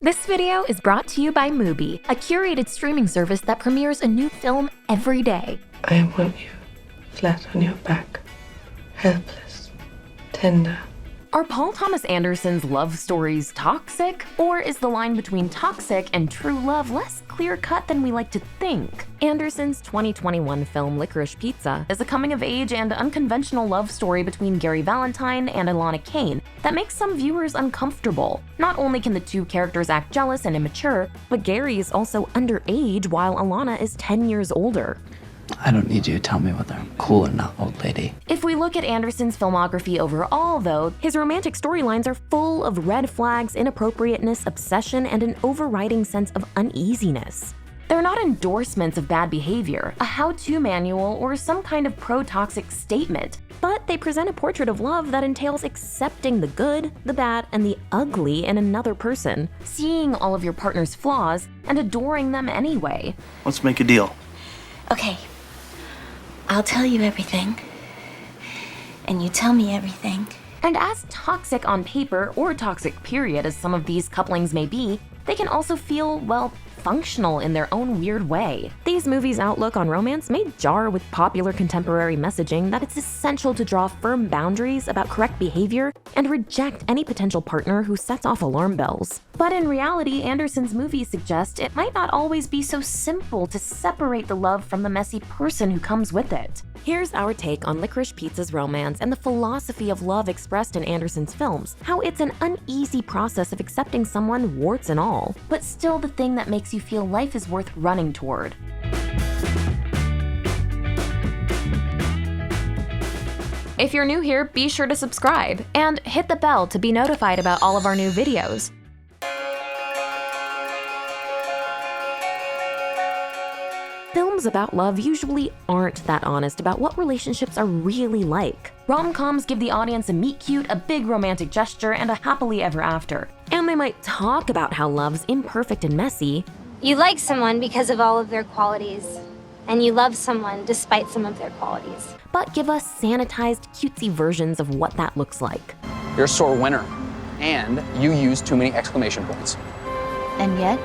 This video is brought to you by Mubi, a curated streaming service that premieres a new film every day. I want you flat on your back, helpless, tender. Are Paul Thomas Anderson's love stories toxic? Or is the line between toxic and true love less clear-cut than we like to think? Anderson's 2021 film Licorice Pizza is a coming-of-age and unconventional love story between Gary Valentine and Ilana Kane that makes some viewers uncomfortable. Not only can the two characters act jealous and immature, but Gary is also underage while Ilana is 10 years older. I don't need you to tell me whether I'm cool or not, old lady. If we look at Anderson's filmography overall, though, his romantic storylines are full of red flags, inappropriateness, obsession, and an overriding sense of uneasiness. They're not endorsements of bad behavior, a how-to manual, or some kind of pro-toxic statement, but they present a portrait of love that entails accepting the good, the bad, and the ugly in another person, seeing all of your partner's flaws, and adoring them anyway. Let's make a deal. Okay. I'll tell you everything, and you tell me everything. And as toxic on paper, or toxic period as some of these couplings may be, they can also feel, well, functional in their own weird way. These movies' outlook on romance may jar with popular contemporary messaging that it's essential to draw firm boundaries about correct behavior and reject any potential partner who sets off alarm bells. But in reality, Anderson's movies suggest it might not always be so simple to separate the love from the messy person who comes with it. Here's our take on Licorice Pizza's romance and the philosophy of love expressed in Anderson's films, how it's an uneasy process of accepting someone warts and all, but still the thing that makes you feel life is worth running toward. If you're new here, be sure to subscribe and hit the bell to be notified about all of our new videos. Films about love usually aren't that honest about what relationships are really like. Rom-coms give the audience a meet-cute, a big romantic gesture, and a happily ever after. And they might talk about how love's imperfect and messy. You like someone because of all of their qualities, and you love someone despite some of their qualities. But give us sanitized, cutesy versions of what that looks like. You're a sore winner, and you use too many exclamation points. And yet?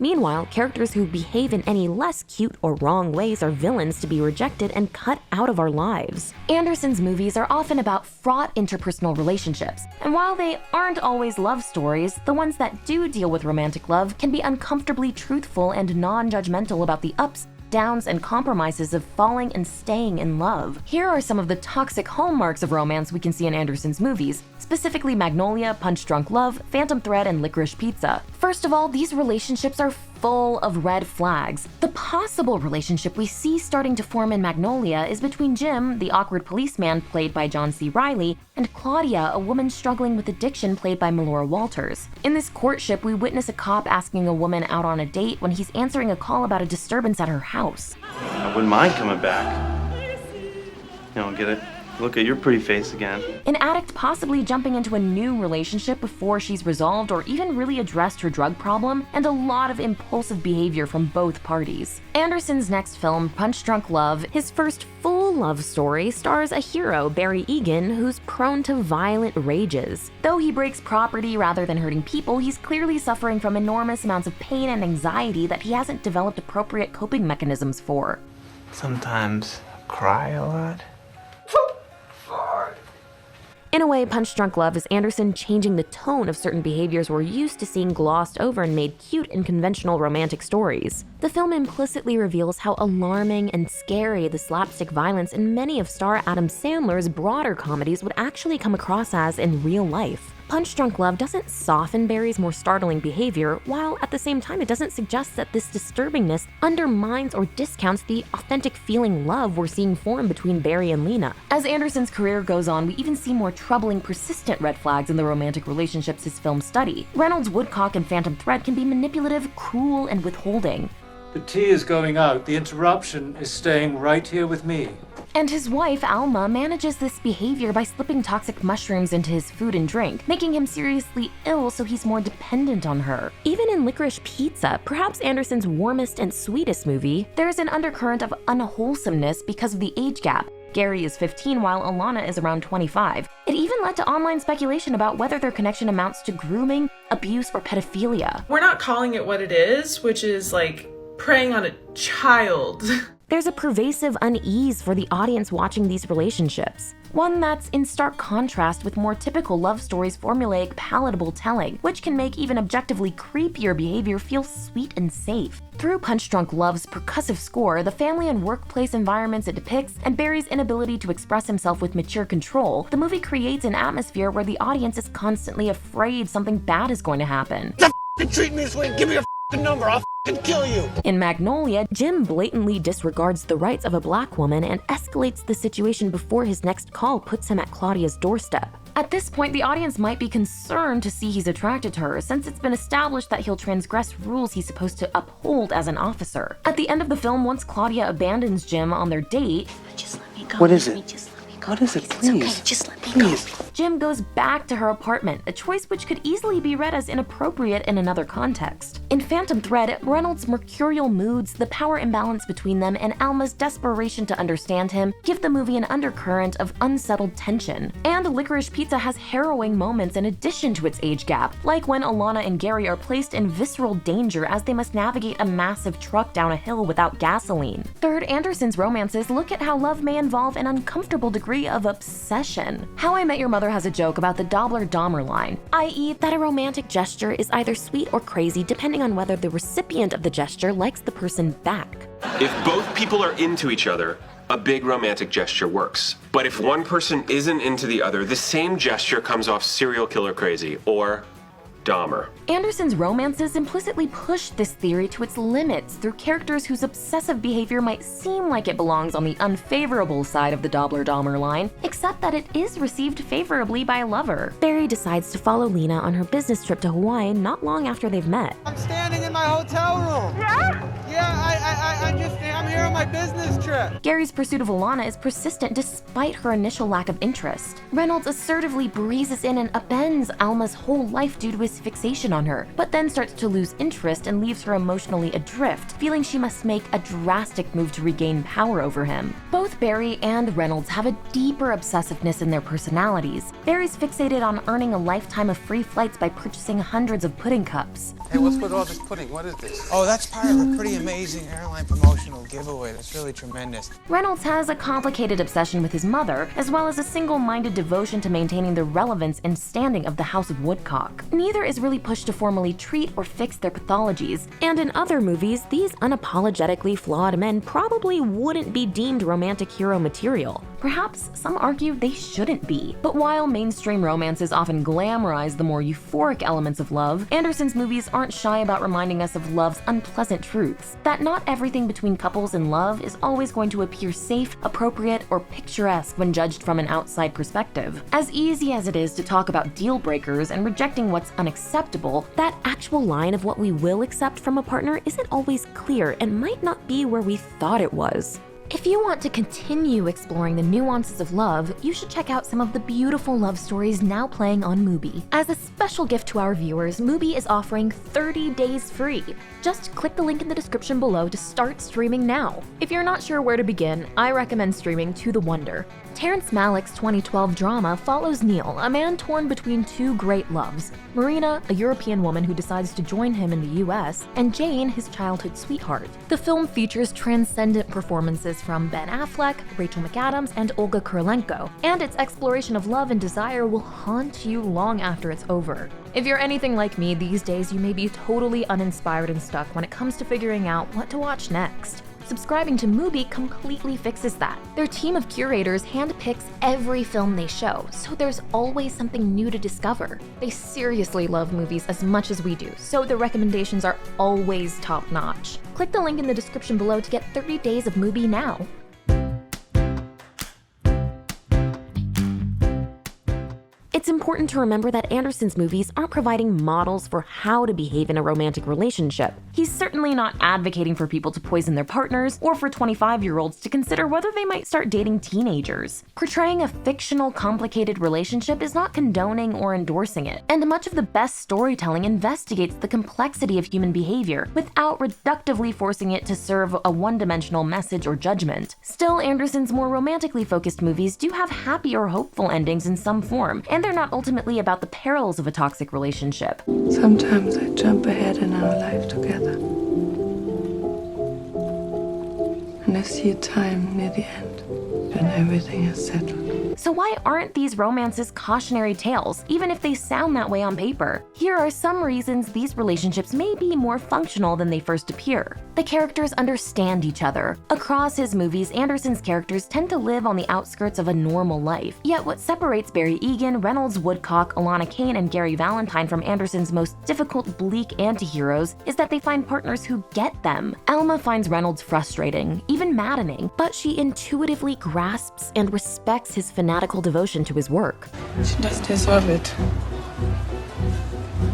Meanwhile, characters who behave in any less cute or wrong ways are villains to be rejected and cut out of our lives. Anderson's movies are often about fraught interpersonal relationships, and while they aren't always love stories, the ones that do deal with romantic love can be uncomfortably truthful and non-judgmental about the ups, downs, and compromises of falling and staying in love. Here are some of the toxic hallmarks of romance we can see in Anderson's movies, specifically Magnolia, Punch Drunk Love, Phantom Thread, and Licorice Pizza. First of all, these relationships are full of red flags. The possible relationship we see starting to form in Magnolia is between Jim, the awkward policeman played by John C. Reilly, and Claudia, a woman struggling with addiction played by Melora Walters. In this courtship, we witness a cop asking a woman out on a date when he's answering a call about a disturbance at her house. I wouldn't mind coming back. You don't get it? Look at your pretty face again. An addict possibly jumping into a new relationship before she's resolved or even really addressed her drug problem, and a lot of impulsive behavior from both parties. Anderson's next film, Punch Drunk Love, his first full love story, stars a hero, Barry Egan, who's prone to violent rages. Though he breaks property rather than hurting people, he's clearly suffering from enormous amounts of pain and anxiety that he hasn't developed appropriate coping mechanisms for. Sometimes I cry a lot. In a way, Punch Drunk Love is Anderson changing the tone of certain behaviors we're used to seeing glossed over and made cute in conventional romantic stories. The film implicitly reveals how alarming and scary the slapstick violence in many of star Adam Sandler's broader comedies would actually come across as in real life. Punch Drunk Love doesn't soften Barry's more startling behavior, while at the same time it doesn't suggest that this disturbingness undermines or discounts the authentic feeling love we're seeing form between Barry and Lena. As Anderson's career goes on, we even see more troubling, persistent red flags in the romantic relationships his films study. Reynolds' Woodcock and Phantom Thread can be manipulative, cruel, and withholding. The tea is going out. The interruption is staying right here with me. And his wife, Alma, manages this behavior by slipping toxic mushrooms into his food and drink, making him seriously ill so he's more dependent on her. Even in Licorice Pizza, perhaps Anderson's warmest and sweetest movie, there's an undercurrent of unwholesomeness because of the age gap. Gary is 15 while Ilana is around 25. It even led to online speculation about whether their connection amounts to grooming, abuse, or pedophilia. We're not calling it what it is, which is like preying on a child. There's a pervasive unease for the audience watching these relationships. One that's in stark contrast with more typical love stories' formulaic, palatable telling, which can make even objectively creepier behavior feel sweet and safe. Through Punch Drunk Love's percussive score, the family and workplace environments it depicts, and Barry's inability to express himself with mature control, the movie creates an atmosphere where the audience is constantly afraid something bad is going to happen. Treat me this way, give me your number, I'll kill you. In Magnolia, Jim blatantly disregards the rights of a black woman and escalates the situation before his next call puts him at Claudia's doorstep. At this point, the audience might be concerned to see he's attracted to her, since it's been established that he'll transgress rules he's supposed to uphold as an officer. At the end of the film, once Claudia abandons Jim on their date, Just let me go. What is it? Just let me go. What is it, please? It's okay, just let me go. Jim goes back to her apartment, a choice which could easily be read as inappropriate in another context. In Phantom Thread, Reynolds' mercurial moods, the power imbalance between them, and Alma's desperation to understand him give the movie an undercurrent of unsettled tension. And Licorice Pizza has harrowing moments in addition to its age gap, like when Alana and Gary are placed in visceral danger as they must navigate a massive truck down a hill without gasoline. Third, Anderson's romances look at how love may involve an uncomfortable degree of obsession. How I Met Your Mother has a joke about the Dobler-Dahmer line, i.e. that a romantic gesture is either sweet or crazy depending on whether the recipient of the gesture likes the person back. If both people are into each other, a big romantic gesture works. But if one person isn't into the other, the same gesture comes off serial killer crazy or Dahmer. Anderson's romances implicitly push this theory to its limits through characters whose obsessive behavior might seem like it belongs on the unfavorable side of the Dobler-Dahmer line, except that it is received favorably by a lover. Barry decides to follow Lena on her business trip to Hawaii not long after they've met. I'm standing in my hotel room. I'm here on my business trip. Gary's pursuit of Alana is persistent despite her initial lack of interest. Reynolds assertively breezes in and upends Alma's whole life due to his fixation on her, but then starts to lose interest and leaves her emotionally adrift, feeling she must make a drastic move to regain power over him. Both Barry and Reynolds have a deeper obsessiveness in their personalities. Barry's fixated on earning a lifetime of free flights by purchasing hundreds of pudding cups. Hey, what's with all this pudding? What is this? Oh, that's part of a pretty amazing airline promotional giveaway. That's really tremendous. Reynolds has a complicated obsession with his mother, as well as a single-minded devotion to maintaining the relevance and standing of the House of Woodcock. Neither is really pushed to formally treat or fix their pathologies, and in other movies, these unapologetically flawed men probably wouldn't be deemed romantic hero material. Perhaps some argue they shouldn't be. But while mainstream romances often glamorize the more euphoric elements of love, Anderson's movies aren't shy about reminding us of love's unpleasant truths, that not everything between couples in love is always going to appear safe, appropriate, or picturesque when judged from an outside perspective. As easy as it is to talk about deal breakers and rejecting what's unacceptable, that actual line of what we will accept from a partner isn't always clear and might not be where we thought it was. If you want to continue exploring the nuances of love, you should check out some of the beautiful love stories now playing on Mubi. As a special gift to our viewers, Mubi is offering 30 days free. Just click the link in the description below to start streaming now. If you're not sure where to begin, I recommend streaming To the Wonder. Terrence Malick's 2012 drama follows Neil, a man torn between two great loves: Marina, a European woman who decides to join him in the US, and Jane, his childhood sweetheart. The film features transcendent performances from Ben Affleck, Rachel McAdams, and Olga Kurylenko, and its exploration of love and desire will haunt you long after it's over. If you're anything like me these days, you may be totally uninspired and stuck when it comes to figuring out what to watch next. Subscribing to Mubi completely fixes that. Their team of curators handpicks every film they show, so there's always something new to discover. They seriously love movies as much as we do, so their recommendations are always top-notch. Click the link in the description below to get 30 days of Mubi now. It's important to remember that Anderson's movies aren't providing models for how to behave in a romantic relationship. He's certainly not advocating for people to poison their partners or for 25-year-olds to consider whether they might start dating teenagers. Portraying a fictional, complicated relationship is not condoning or endorsing it, and much of the best storytelling investigates the complexity of human behavior without reductively forcing it to serve a one-dimensional message or judgment. Still, Anderson's more romantically focused movies do have happy or hopeful endings in some form, and they're not ultimately about the perils of a toxic relationship. Sometimes I jump ahead in our life together. And I see a time near the end when everything is settled. So why aren't these romances cautionary tales, even if they sound that way on paper? Here are some reasons these relationships may be more functional than they first appear. The characters understand each other. Across his movies, Anderson's characters tend to live on the outskirts of a normal life. Yet what separates Barry Egan, Reynolds Woodcock, Alana Kane, and Gary Valentine from Anderson's most difficult, bleak antiheroes is that they find partners who get them. Alma finds Reynolds frustrating, even maddening, but she intuitively grasps and respects his fanatical devotion to his work. She does deserve it.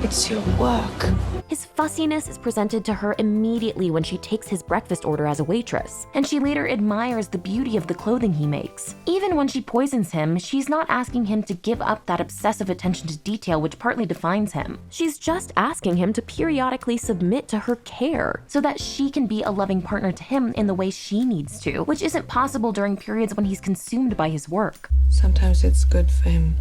It's your work. His fussiness is presented to her immediately when she takes his breakfast order as a waitress, and she later admires the beauty of the clothing he makes. Even when she poisons him, she's not asking him to give up that obsessive attention to detail which partly defines him. She's just asking him to periodically submit to her care so that she can be a loving partner to him in the way she needs to, which isn't possible during periods when he's consumed by his work. Sometimes it's good for him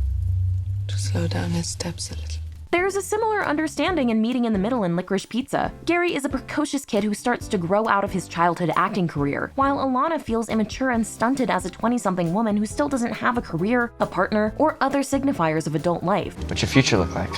to slow down his steps a little. There's a similar understanding in Meeting in the Middle and Licorice Pizza. Gary is a precocious kid who starts to grow out of his childhood acting career, while Alana feels immature and stunted as a 20-something woman who still doesn't have a career, a partner, or other signifiers of adult life. What's your future look like?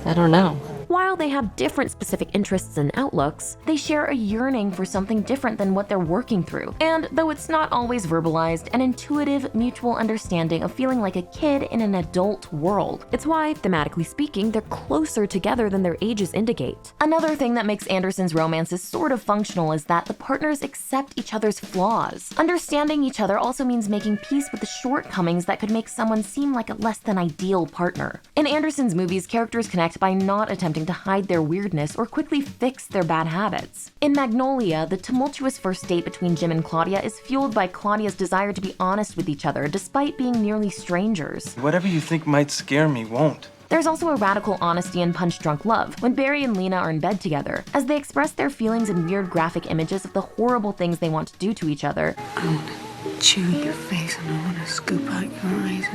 I don't know. While they have different specific interests and outlooks, they share a yearning for something different than what they're working through. And though it's not always verbalized, an intuitive, mutual understanding of feeling like a kid in an adult world. It's why, thematically speaking, they're closer together than their ages indicate. Another thing that makes Anderson's romances sort of functional is that the partners accept each other's flaws. Understanding each other also means making peace with the shortcomings that could make someone seem like a less than ideal partner. In Anderson's movies, characters connect by not attempting to hide their weirdness or quickly fix their bad habits. In Magnolia, the tumultuous first date between Jim and Claudia is fueled by Claudia's desire to be honest with each other despite being nearly strangers. Whatever you think might scare me won't. There's also a radical honesty in Punch-Drunk Love, when Barry and Lena are in bed together, as they express their feelings in weird graphic images of the horrible things they want to do to each other. I want to chew your face and I want to scoop out your eyes.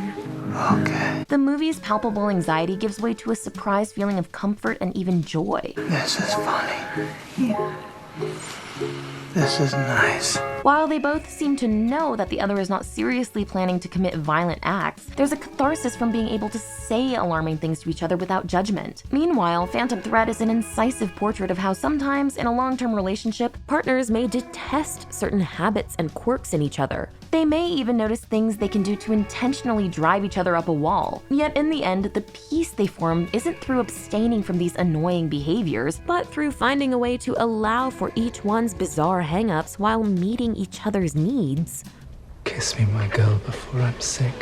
Okay. The movie's palpable anxiety gives way to a surprised feeling of comfort and even joy. This is funny. Yeah. This is nice. While they both seem to know that the other is not seriously planning to commit violent acts, there's a catharsis from being able to say alarming things to each other without judgment. Meanwhile, Phantom Thread is an incisive portrait of how sometimes, in a long-term relationship, partners may detest certain habits and quirks in each other. They may even notice things they can do to intentionally drive each other up a wall. Yet in the end, the peace they form isn't through abstaining from these annoying behaviors, but through finding a way to allow for each one's bizarre hang-ups while meeting each other's needs. Kiss me, my girl, before I'm sick.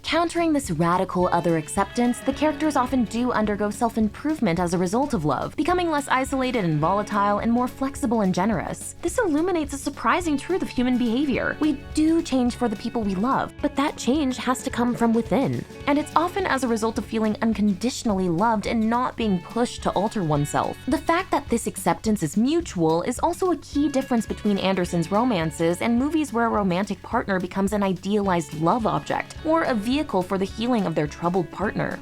Countering this radical other acceptance, the characters often do undergo self-improvement as a result of love, becoming less isolated and volatile and more flexible and generous. This illuminates a surprising truth of human behavior. We do change for the people we love, but that change has to come from within. And it's often as a result of feeling unconditionally loved and not being pushed to alter oneself. The fact that this acceptance is mutual is also a key difference between Anderson's romances and movies where a romantic partner becomes an idealized love object, or a vehicle for the healing of their troubled partner.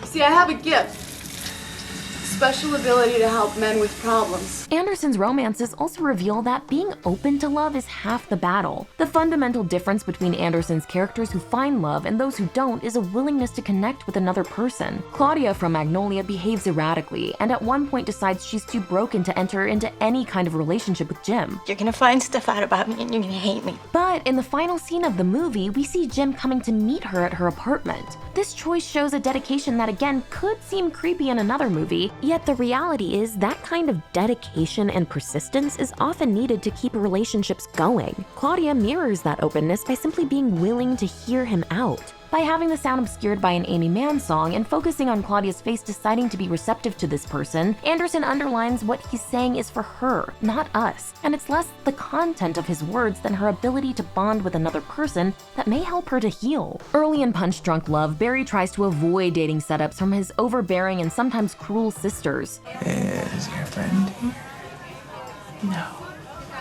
See, I have a gift. Special ability to help men with problems. Anderson's romances also reveal that being open to love is half the battle. The fundamental difference between Anderson's characters who find love and those who don't is a willingness to connect with another person. Claudia from Magnolia behaves erratically, and at one point decides she's too broken to enter into any kind of relationship with Jim. You're gonna find stuff out about me and you're gonna hate me. But in the final scene of the movie, we see Jim coming to meet her at her apartment. This choice shows a dedication that again could seem creepy in another movie, yet the reality is that kind of dedication and persistence is often needed to keep relationships going. Claudia mirrors that openness by simply being willing to hear him out. By having the sound obscured by an Amy Mann song and focusing on Claudia's face deciding to be receptive to this person, Anderson underlines what he's saying is for her, not us, and it's less the content of his words than her ability to bond with another person that may help her to heal. Early in Punch Drunk Love, Barry tries to avoid dating setups from his overbearing and sometimes cruel sisters. Is your friend here? No.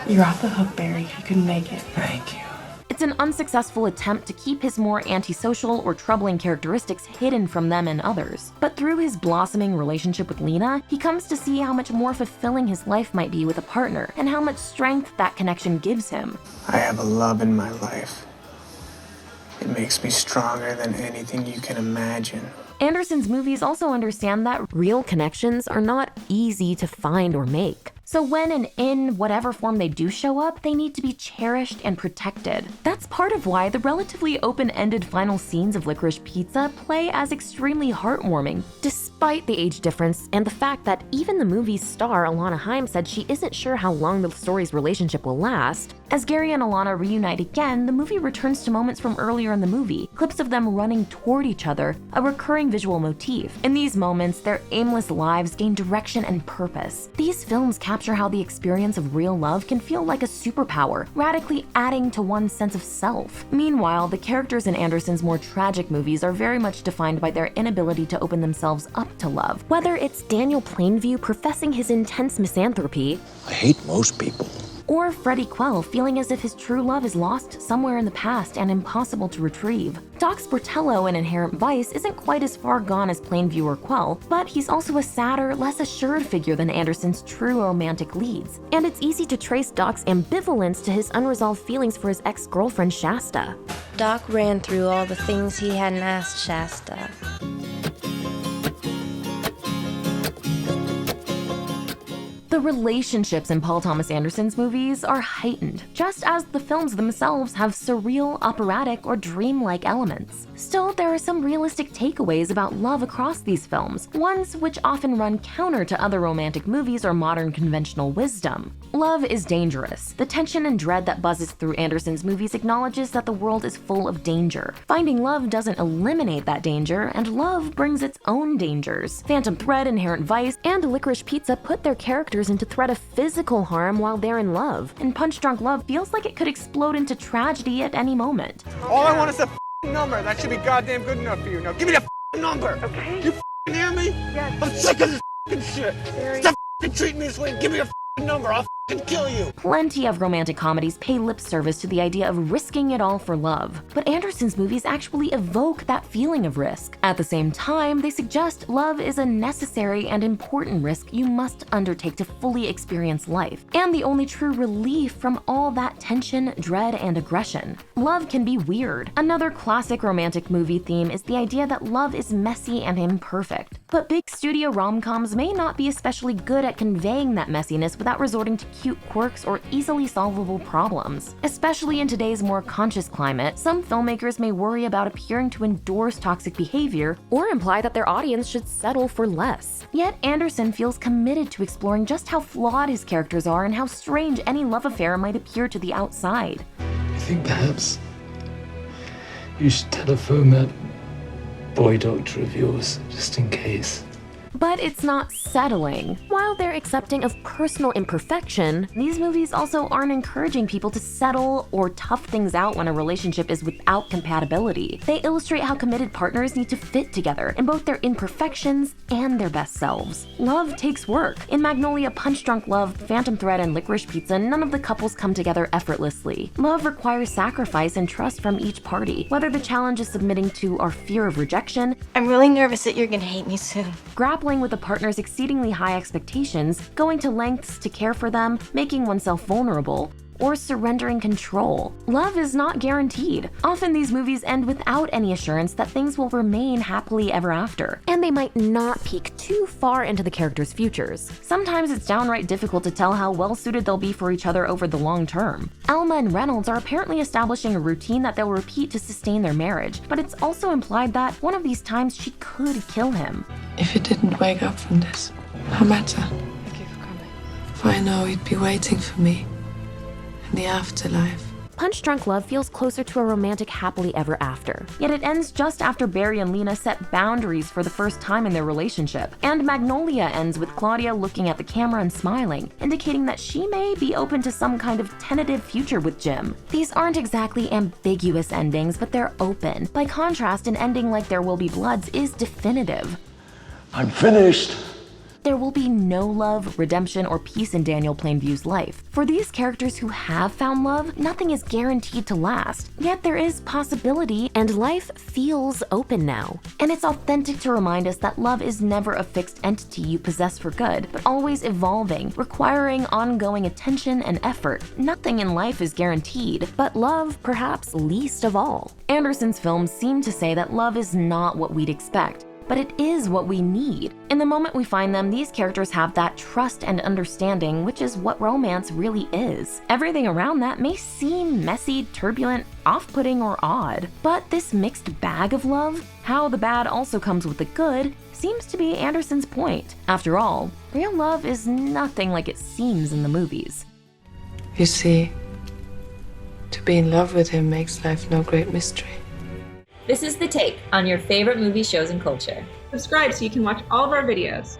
You're off the hook, Barry. You can make it. Thank you. It's an unsuccessful attempt to keep his more antisocial or troubling characteristics hidden from them and others. But through his blossoming relationship with Lena, he comes to see how much more fulfilling his life might be with a partner, and how much strength that connection gives him. I have a love in my life. It makes me stronger than anything you can imagine. Anderson's movies also understand that real connections are not easy to find or make. So when and in whatever form they do show up, they need to be cherished and protected. That's part of why the relatively open-ended final scenes of Licorice Pizza play as extremely heartwarming, despite the age difference and the fact that even the movie's star Alana Haim said she isn't sure how long the story's relationship will last. As Gary and Alana reunite again, the movie returns to moments from earlier in the movie, clips of them running toward each other, a recurring visual motif. In these moments, their aimless lives gain direction and purpose. These films capture how the experience of real love can feel like a superpower, radically adding to one's sense of self. Meanwhile, the characters in Anderson's more tragic movies are very much defined by their inability to open themselves up to love. Whether it's Daniel Plainview professing his intense misanthropy, I hate most people, or Freddie Quell feeling as if his true love is lost somewhere in the past and impossible to retrieve. Doc Sportello in Inherent Vice isn't quite as far gone as Plainview or Quell, but he's also a sadder, less assured figure than Anderson's true romantic leads. And it's easy to trace Doc's ambivalence to his unresolved feelings for his ex-girlfriend Shasta. Doc ran through all the things he hadn't asked Shasta. The relationships in Paul Thomas Anderson's movies are heightened, just as the films themselves have surreal, operatic, or dreamlike elements. Still, there are some realistic takeaways about love across these films, ones which often run counter to other romantic movies or modern conventional wisdom. Love is dangerous. The tension and dread that buzzes through Anderson's movies acknowledges that the world is full of danger. Finding love doesn't eliminate that danger, and love brings its own dangers. Phantom Thread, Inherent Vice, and Licorice Pizza put their characters into threat of physical harm while they're in love, and Punch Drunk Love feels like it could explode into tragedy at any moment. All I want is a number. That should be goddamn good enough for you. Now give me the number. Okay. You hear me? Yes. I'm sick of this shit. Stop treating me this way. Give me your number. I'll kill you. Plenty of romantic comedies pay lip service to the idea of risking it all for love, but Anderson's movies actually evoke that feeling of risk. At the same time, they suggest love is a necessary and important risk you must undertake to fully experience life, and the only true relief from all that tension, dread, and aggression. Love can be weird. Another classic romantic movie theme is the idea that love is messy and imperfect, but big studio rom-coms may not be especially good at conveying that messiness without resorting to cute quirks or easily solvable problems. Especially in today's more conscious climate, some filmmakers may worry about appearing to endorse toxic behavior or imply that their audience should settle for less. Yet Anderson feels committed to exploring just how flawed his characters are and how strange any love affair might appear to the outside. I think perhaps you should telephone that boy doctor of yours, just in case. But it's not settling. While they're accepting of personal imperfection, these movies also aren't encouraging people to settle or tough things out when a relationship is without compatibility. They illustrate how committed partners need to fit together in both their imperfections and their best selves. Love takes work. In Magnolia, Punch Drunk Love, Phantom Thread, and Licorice Pizza, none of the couples come together effortlessly. Love requires sacrifice and trust from each party, whether the challenge is submitting to our fear of rejection. I'm really nervous that you're gonna hate me soon. Grappling with a partner's exceedingly high expectations, going to lengths to care for them, making oneself vulnerable, or surrendering control. Love is not guaranteed. Often these movies end without any assurance that things will remain happily ever after, and they might not peek too far into the characters' futures. Sometimes it's downright difficult to tell how well suited they'll be for each other over the long term. Alma and Reynolds are apparently establishing a routine that they'll repeat to sustain their marriage, but it's also implied that one of these times she could kill him. If you didn't wake up from this, no matter. Thank you for coming. For I know he'd be waiting for me in the afterlife. Punch Drunk Love feels closer to a romantic happily ever after. Yet it ends just after Barry and Lena set boundaries for the first time in their relationship. And Magnolia ends with Claudia looking at the camera and smiling, indicating that she may be open to some kind of tentative future with Jim. These aren't exactly ambiguous endings, but they're open. By contrast, an ending like There Will Be Bloods is definitive. I'm finished. There will be no love, redemption, or peace in Daniel Plainview's life. For these characters who have found love, nothing is guaranteed to last. Yet there is possibility, and life feels open now. And it's authentic to remind us that love is never a fixed entity you possess for good, but always evolving, requiring ongoing attention and effort. Nothing in life is guaranteed, but love perhaps least of all. Anderson's films seem to say that love is not what we'd expect, but it is what we need. In the moment we find them, these characters have that trust and understanding, which is what romance really is. Everything around that may seem messy, turbulent, off-putting, or odd, but this mixed bag of love, how the bad also comes with the good, seems to be Anderson's point. After all, real love is nothing like it seems in the movies. You see, to be in love with him makes life no great mystery. This is The Take on your favorite movie, shows, and culture. Subscribe so you can watch all of our videos.